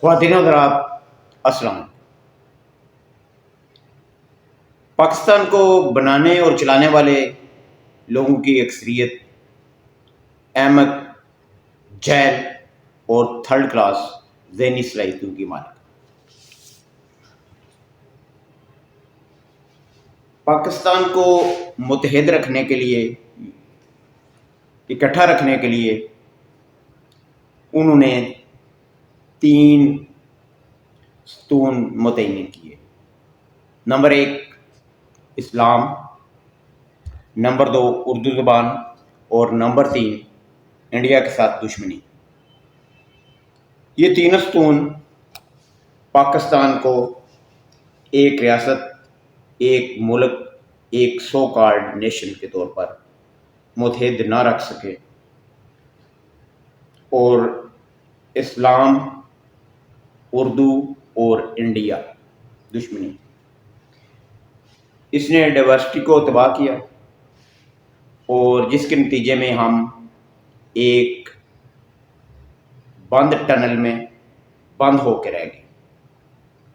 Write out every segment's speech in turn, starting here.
خواتین و حضرات، السلام علیکم۔ پاکستان کو بنانے اور چلانے والے لوگوں کی اکثریت احمق، جہل اور تھرڈ کلاس ذہنی صلاحیتوں کی مالک۔ پاکستان کو متحد رکھنے کے لیے، اکٹھا رکھنے کے لیے انہوں نے 3 ستون متعین کیے۔ نمبر 1 اسلام، نمبر 2 اردو زبان، اور نمبر 3 انڈیا کے ساتھ دشمنی۔ یہ تینوں ستون پاکستان کو ایک ریاست، ایک ملک، ایک سو کالڈ نیشن کے طور پر متحد نہ رکھ سکے، اور اسلام، اردو اور انڈیا دشمنی، اس نے ڈائیورسٹی کو تباہ کیا، اور جس کے نتیجے میں ہم ایک بند ٹنل میں بند ہو کے رہ گئے،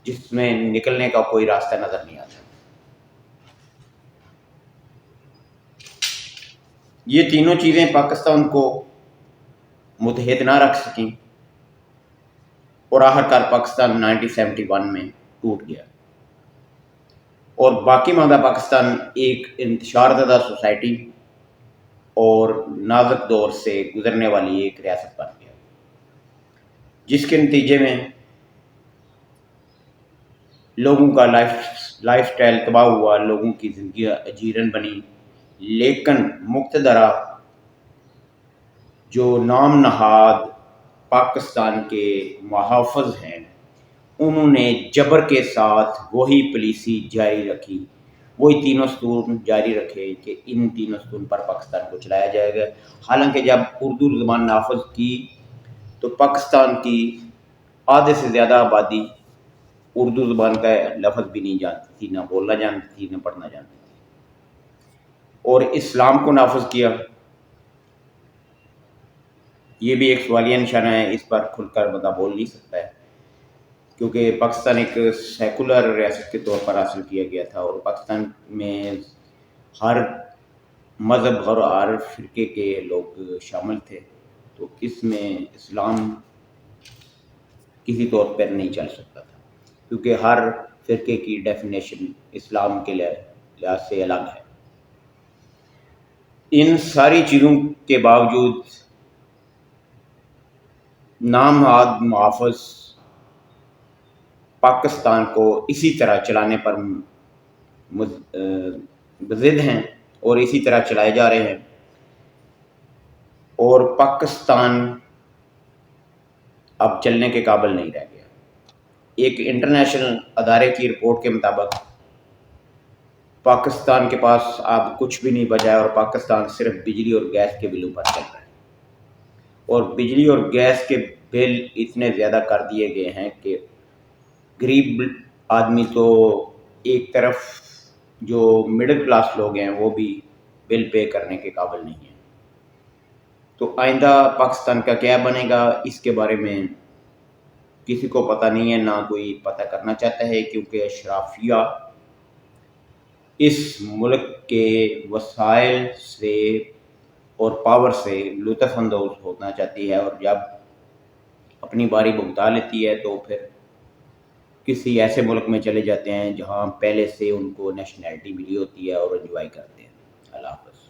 جس میں نکلنے کا کوئی راستہ نظر نہیں آتا۔ یہ تینوں چیزیں پاکستان کو متحد نہ رکھ سکیں، اور آخر کار پاکستان 1971 میں ٹوٹ گیا، اور باقی ماندہ پاکستان ایک انتشار زدہ سوسائٹی اور نازک دور سے گزرنے والی ایک ریاست بن گیا، جس کے نتیجے میں لوگوں کا لائف سٹائل تباہ ہوا، لوگوں کی زندگی اجیرن بنی، لیکن مقتدرہ جو نام نہاد پاکستان کے محافظ ہیں، انہوں نے جبر کے ساتھ وہی پالیسی جاری رکھی، وہی تینوں ستون جاری رکھے کہ ان تینوں ستون پر پاکستان کو چلایا جائے گا۔ حالانکہ جب اردو زبان نافذ کی تو پاکستان کی آدھے سے زیادہ آبادی اردو زبان کا لفظ بھی نہیں جانتی تھی، نہ بولنا جانتی تھی، نہ پڑھنا جانتی تھی، اور اسلام کو نافذ کیا۔ یہ بھی ایک سوالیہ نشانہ ہے، اس پر کھل کر بندہ بول نہیں سکتا ہے، کیونکہ پاکستان ایک سیکولر ریاست کے طور پر حاصل کیا گیا تھا، اور پاکستان میں ہر مذہب اور ہر فرقے کے لوگ شامل تھے، تو اس میں اسلام کسی طور پر نہیں چل سکتا تھا، کیونکہ ہر فرقے کی ڈیفینیشن اسلام کے لحاظ سے الگ ہے۔ ان ساری چیزوں کے باوجود نام نہاد محافظ پاکستان کو اسی طرح چلانے پر ضد ہیں، اور اسی طرح چلائے جا رہے ہیں، اور پاکستان اب چلنے کے قابل نہیں رہ گیا۔ ایک انٹرنیشنل ادارے کی رپورٹ کے مطابق پاکستان کے پاس اب کچھ بھی نہیں بچا ہے، اور پاکستان صرف بجلی اور گیس کے بلوں پر چل رہا ہے، اور بجلی اور گیس کے بل اتنے زیادہ کر دیے گئے ہیں کہ غریب آدمی تو ایک طرف، جو مڈل کلاس لوگ ہیں وہ بھی بل پے کرنے کے قابل نہیں ہیں۔ تو آئندہ پاکستان کا کیا بنے گا، اس کے بارے میں کسی کو پتہ نہیں ہے، نہ کوئی پتہ کرنا چاہتا ہے، کیونکہ اشرافیہ اس ملک کے وسائل سے اور پاور سے لطف اندوز ہونا چاہتی ہے، اور جب اپنی باری بھگتا لیتی ہے تو پھر کسی ایسے ملک میں چلے جاتے ہیں جہاں پہلے سے ان کو نیشنلٹی ملی ہوتی ہے، اور انجوائے کرتے ہیں۔ اللہ حافظ۔